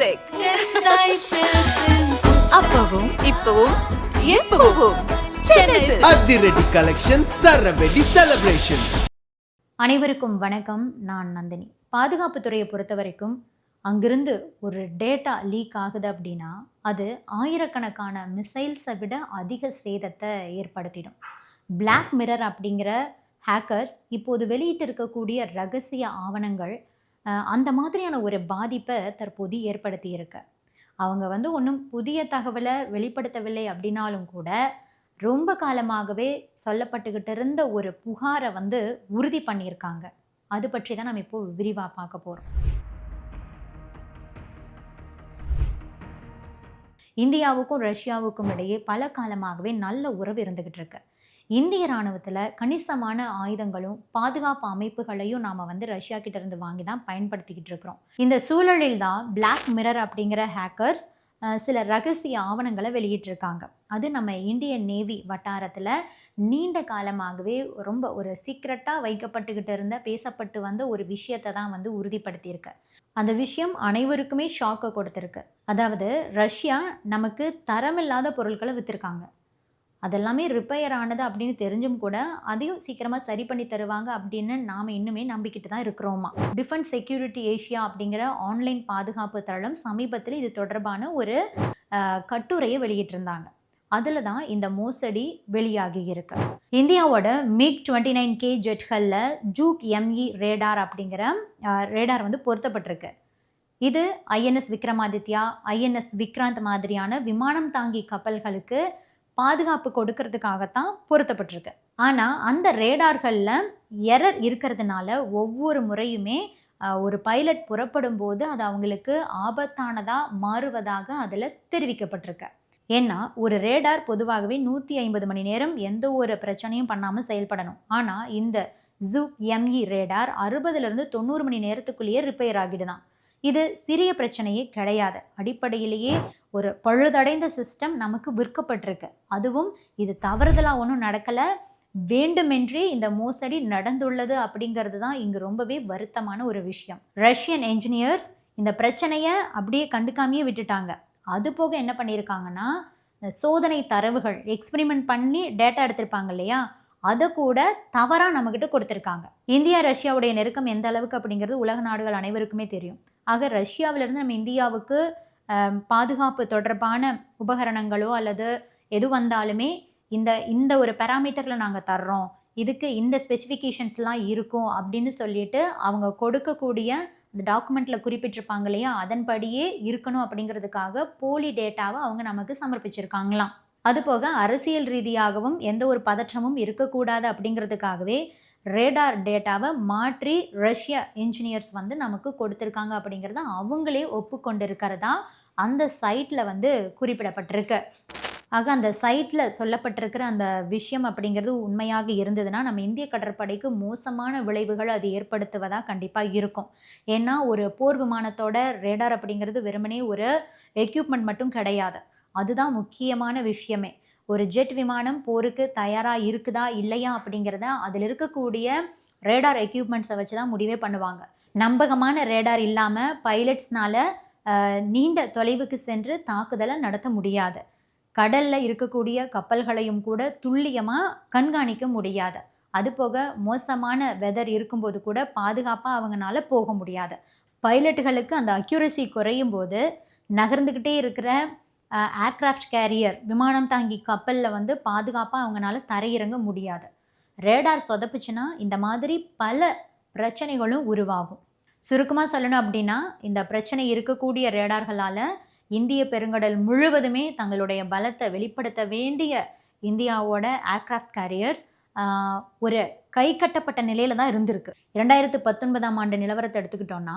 Silk அப்பவும் இப்பவும் எப்பவும் சென்னை சில்க். அதிரடி கலெக்ஷன், சரவெடி செலிப்ரேஷன். அனைவருக்கும் வணக்கம். நான் நந்தினி. பாதுகாப்பு துறையை பொறுத்த வரைக்கும் அங்கிருந்து ஒரு டேட்டா லீக் ஆகுது அப்படின்னா அது ஆயிரக்கணக்கான மிசைல்ஸை விட அதிக சேதத்தை ஏற்படுத்திடும். பிளாக் மிரர் அப்படிங்கிற ஹேக்கர்ஸ் இப்போது வெளியிட்டு இருக்கக்கூடிய ரகசிய ஆவணங்கள் அந்த மாதிரியான ஒரு பாதிப்பை தற்போது ஏற்படுத்தி இருக்கு. அவங்க ஒன்றும் புதிய தகவலை வெளிப்படுத்தவில்லை அப்படின்னாலும் கூட ரொம்ப காலமாகவே சொல்லப்பட்டுக்கிட்டு இருந்த ஒரு புகாரை உறுதி பண்ணியிருக்காங்க. அது பற்றி தான் நம்ம இப்போ விரிவாக பார்க்க போகிறோம். இந்தியாவுக்கும் ரஷ்யாவுக்கும் இடையே பல காலமாகவே நல்ல உறவு இருந்துகிட்டு இருக்கு. இந்திய இராணுவத்தில் கணிசமான ஆயுதங்களும் பாதுகாப்பு அமைப்புகளையும் நாம் ரஷ்யா கிட்ட இருந்து வாங்கி தான் பயன்படுத்திக்கிட்டு இருக்கிறோம். இந்த சூழலில் தான் பிளாக் மிரர் அப்படிங்கிற ஹேக்கர்ஸ் சில ரகசிய ஆவணங்களை வெளியிட்டிருக்காங்க. அது நம்ம இந்தியன் நேவி வட்டாரத்தில் நீண்ட காலமாகவே ரொம்ப ஒரு சீக்ரெட்டாக வைக்கப்பட்டுக்கிட்டு இருந்த பேசப்பட்டு வந்த ஒரு விஷயத்தை தான் உறுதிப்படுத்தியிருக்கு. அந்த விஷயம் அனைவருக்குமே ஷாக்கை கொடுத்துருக்கு. அதாவது ரஷ்யா நமக்கு தரமில்லாத பொருட்களை விற்றுருக்காங்க. அதெல்லாமே ரிப்பேர் ஆனது அப்படின்னு தெரிஞ்சும் கூட அதையும் சீக்கிரமாக சரி பண்ணி தருவாங்க அப்படின்னு நாம் இன்னுமே நம்பிக்கிட்டு தான் இருக்கிறோமா. டிஃபென்ஸ் செக்யூரிட்டி ஏஷியா அப்படிங்கிற ஆன்லைன் பாதுகாப்பு தளம் சமீபத்தில் இது தொடர்பான ஒரு கட்டுரையை வெளியிட்டிருந்தாங்க. அதில் தான் இந்த மோசடி வெளியாகி இருக்கு. இந்தியாவோட மிக் 29K ஜெட்களில் ஜூக் ME ரேடார் அப்படிங்கிற ரேடார் பொருத்தப்பட்டிருக்கு. இது INS விக்ரமாதித்யா, INS விக்ராந்த் மாதிரியான விமானம் தாங்கி கப்பல்களுக்கு பாதுகாப்பு கொடுக்கறதுக்காகத்தான் பொருத்தப்பட்டிருக்கு. ஆனால் அந்த ரேடார்களில் எரர் இருக்கிறதுனால ஒவ்வொரு முறையுமே ஒரு பைலட் புறப்படும் போது அது அவங்களுக்கு ஆபத்தானதாக மாறுவதாக அதில் தெரிவிக்கப்பட்டிருக்கு. ஏன்னா ஒரு ரேடார் பொதுவாகவே 150 மணி நேரம் எந்த ஒரு பிரச்சனையும் பண்ணாமல் செயல்படணும். ஆனால் இந்த ஜூக் ME ரேடார் 60லேருந்து 90 மணி நேரத்துக்குள்ளேயே ரிப்பேர் ஆகிடுதான். இது சிறிய பிரச்சனையே கிடையாது. அடிப்படையிலேயே ஒரு பழுதடைந்த சிஸ்டம் நமக்கு விற்கப்பட்டிருக்கு. அதுவும் இது தவறுதலாக ஒன்றும் நடக்கலை, வேண்டுமென்றே இந்த மோசடி நடந்துள்ளது அப்படிங்கிறது தான் இங்கு ரொம்பவே வருத்தமான ஒரு விஷயம். ரஷ்யன் என்ஜினியர்ஸ் இந்த பிரச்சனையை அப்படியே கண்டுக்காமையே விட்டுட்டாங்க. அது போக என்ன பண்ணியிருக்காங்கன்னா, சோதனை தரவுகள் எக்ஸ்பெரிமெண்ட் பண்ணி டேட்டா எடுத்திருப்பாங்க இல்லையா, அதை கூட தவறாக நம்மக்கிட்ட கொடுத்துருக்காங்க. இந்தியா ரஷ்யாவுடைய நெருக்கம் எந்த அளவுக்கு அப்படிங்கிறது உலக நாடுகள் அனைவருக்குமே தெரியும். ஆக ரஷ்யாவிலேருந்து நம்ம இந்தியாவுக்கு பாதுகாப்பு தொடர்பான உபகரணங்களோ அல்லது எது வந்தாலுமே இந்த ஒரு பேராமீட்டரில் நாங்கள் தர்றோம், இதுக்கு இந்த ஸ்பெசிஃபிகேஷன்ஸ்லாம் இருக்கும் அப்படின்னு சொல்லிட்டு அவங்க கொடுக்கக்கூடிய அந்த டாக்குமெண்ட்டில் குறிப்பிட்டிருப்பாங்க இல்லையா, அதன்படியே இருக்கணும் அப்படிங்கிறதுக்காக போலி டேட்டாவை அவங்க நமக்கு சமர்ப்பிச்சிருக்காங்களாம். அதுபோக அரசியல் ரீதியாகவும் எந்த ஒரு பதற்றமும் இருக்கக்கூடாது அப்படிங்கிறதுக்காகவே ரேடார் டேட்டாவை மாற்றி ரஷ்ய என்ஜினியர்ஸ் நமக்கு கொடுத்துருக்காங்க அப்படிங்கிறத அவங்களே ஒப்புக்கொண்டிருக்கிறதா அந்த சைட்டில் குறிப்பிடப்பட்டிருக்கு. ஆக அந்த சைட்டில் சொல்லப்பட்டிருக்கிற அந்த விஷயம் அப்படிங்கிறது உண்மையாக இருந்ததுன்னா நம்ம இந்திய கடற்படைக்கு மோசமான விளைவுகள் அது ஏற்படுத்துவதாக கண்டிப்பாக இருக்கும். ஏன்னா ஒரு போர் விமானத்தோட ரேடார் அப்படிங்கிறது வெறுமனே ஒரு எக்யூப்மெண்ட் மட்டும் கிடையாது. அதுதான் முக்கியமான விஷயமே. ஒரு ஜெட் விமானம் போருக்கு தயாராக இருக்குதா இல்லையா அப்படிங்கிறத அதில் இருக்கக்கூடிய ரேடார் எக்யூப்மெண்ட்ஸை வச்சு தான் முடிவே பண்ணுவாங்க. நம்பகமான ரேடார் இல்லாமல் பைலட்ஸ்னால் நீண்ட தொலைவுக்கு சென்று தாக்குதலை நடத்த முடியாது. கடலில் இருக்கக்கூடிய கப்பல்களையும் கூட துல்லியமாக கண்காணிக்க முடியாது. அதுபோக மோசமான வெதர் இருக்கும்போது கூட பாதுகாப்பாக அவங்களால போக முடியாது. பைலட்டுகளுக்கு அந்த அக்யூரசி குறையும் போது நகர்ந்துக்கிட்டே இருக்கிற ஏர்க்ராஃப்ட் கேரியர் விமானம் தாங்கி கப்பலில் பாதுகாப்பாக அவங்களால தரையிறங்க முடியாது. ரேடார் சொதப்புச்சுன்னா இந்த மாதிரி பல பிரச்சனைகளும் உருவாகும். சுருக்கமாக சொல்லணும் அப்படின்னா இந்த பிரச்சனை இருக்கக்கூடிய ரேடார்களால் இந்திய பெருங்கடல் முழுவதுமே தங்களுடைய பலத்தை வெளிப்படுத்த வேண்டிய இந்தியாவோட ஏர்க்ராஃப்ட் கேரியர்ஸ் ஒரு கை கட்டப்பட்ட நிலையில தான் இருந்திருக்கு. 2019ஆம் ஆண்டு நிலவரத்தை எடுத்துக்கிட்டோம்னா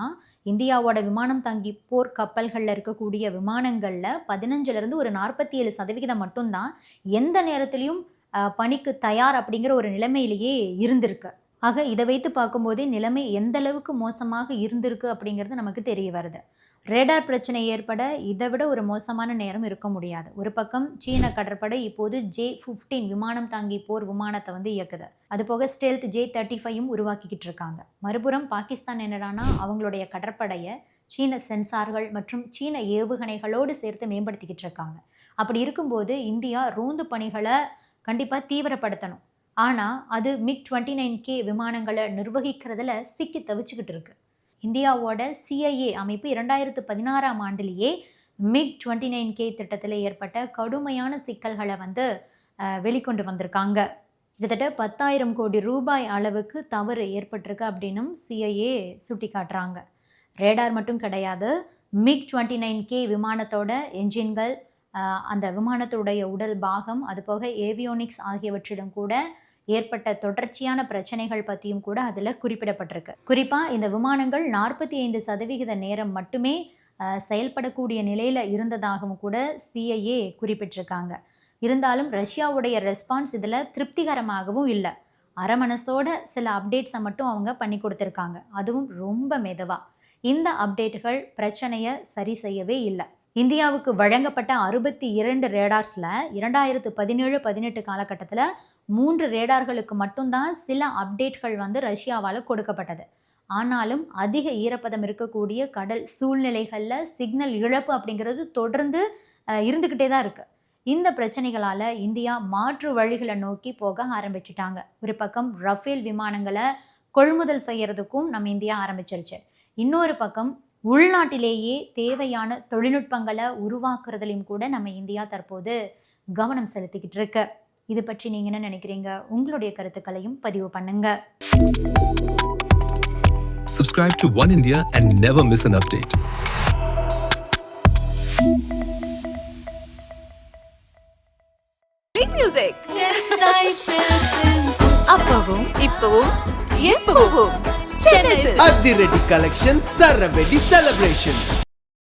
இந்தியாவோட விமானம் தாங்கி போர் கப்பல்களில் இருக்கக்கூடிய விமானங்களில் 15லேருந்து ஒரு 47% மட்டும்தான் எந்த நேரத்திலையும் பணிக்கு தயார் அப்படிங்கிற ஒரு நிலைமையிலேயே இருந்திருக்கு. ஆக இதை வைத்து பார்க்கும்போதே நிலைமை எந்த அளவுக்கு மோசமாக இருந்திருக்கு அப்படிங்கிறது நமக்கு தெரிய வருது. ரேடார் பிரச்சனை ஏற்பட இதை விட ஒரு மோசமான நேரம் இருக்க முடியாது. ஒரு பக்கம் சீன கடற்படை இப்போது J-15 விமானம் தாங்கி போர் விமானத்தை இயக்குது. அது போக ஸ்டெல்த் J-35யும் உருவாக்கிக்கிட்டு இருக்காங்க. மறுபுறம் பாகிஸ்தான் என்னடானா அவங்களுடைய கடற்படையை சீன சென்சார்கள் மற்றும் சீன ஏவுகணைகளோடு சேர்த்து மேம்படுத்திக்கிட்டு இருக்காங்க. அப்படி இருக்கும்போது இந்தியா ரோந்து பணிகளை கண்டிப்பாக தீவிரப்படுத்தணும். ஆனால் அது MiG-29K விமானங்களை நிர்வகிக்கிறதுல சிக்கி தவிச்சுக்கிட்டு இருக்கு. இந்தியாவோட CIA அமைப்பு 2016ஆம் ஆண்டிலேயே MiG-29K திட்டத்தில் ஏற்பட்ட கடுமையான சிக்கல்களை வெளிக்கொண்டு வந்திருக்காங்க. கிட்டத்தட்ட 10,000 கோடி ரூபாய் அளவுக்கு தவறு ஏற்பட்டிருக்கு அப்படின்னும் CIA சுட்டி காட்டுறாங்க. ரேடார் மட்டும் கிடையாது, MiG-29K விமானத்தோட என்ஜின்கள், அந்த விமானத்துடைய உடல் பாகம், அதுபோக ஏவியோனிக்ஸ் ஆகியவற்றிலும் கூட ஏற்பட்ட தொடர்ச்சியான பிரச்சனைகள் பற்றியும் கூட அதில் குறிப்பிடப்பட்டிருக்கு. குறிப்பாக இந்த விமானங்கள் 45% நேரம் மட்டுமே செயல்படக்கூடிய நிலையில் இருந்ததாகவும் கூட CIA குறிப்பிட்டிருக்காங்க. இருந்தாலும் ரஷ்யாவுடைய ரெஸ்பான்ஸ் இதில் திருப்திகரமாகவும் இல்லை. அரமனசோட சில அப்டேட்ஸை மட்டும் அவங்க பண்ணி கொடுத்துருக்காங்க, அதுவும் ரொம்ப மெதுவாக. இந்த அப்டேட்டுகள் பிரச்சனையை சரி செய்யவே இல்லை. இந்தியாவுக்கு வழங்கப்பட்ட 62 ரேடார்ஸில் 2017-18 காலகட்டத்தில் 3 ரேடார்களுக்கு மட்டும்தான் சில அப்டேட்கள் ரஷ்யாவால் கொடுக்கப்பட்டது. ஆனாலும் அதிக ஈரப்பதம் இருக்கக்கூடிய கடல் சூழ்நிலைகளில் சிக்னல் இழப்பு அப்படிங்கிறது தொடர்ந்து இருந்துக்கிட்டே தான் இருக்குது. இந்த பிரச்சனைகளால் இந்தியா மாற்று வழிகளை நோக்கி போக ஆரம்பிச்சிட்டாங்க. ஒரு பக்கம் ரஃபேல் விமானங்களை கொள்முதல் செய்யறதுக்கும் நம்ம இந்தியா ஆரம்பிச்சிருச்சு. இன்னொரு பக்கம் உள்நாட்டிலேயே தேவையான தொழில்நுட்பங்களை உருவாக்குறதுலையும் கூட நம்ம இந்தியா தற்போது கவனம் செலுத்திக்கிட்டு இருக்கு. இது பற்றி நீங்க என்ன நினைக்கிறீங்க? உங்களுடைய கருத்துக்களையும் பதிவு பண்ணுங்க. Subscribe to One India and never miss an update. Music. அப்பவும் இப்பவும் எப்பவும் சென்னை அதிரடி கலெக்ஷன் சரவெடி செலிப்ரேஷன்.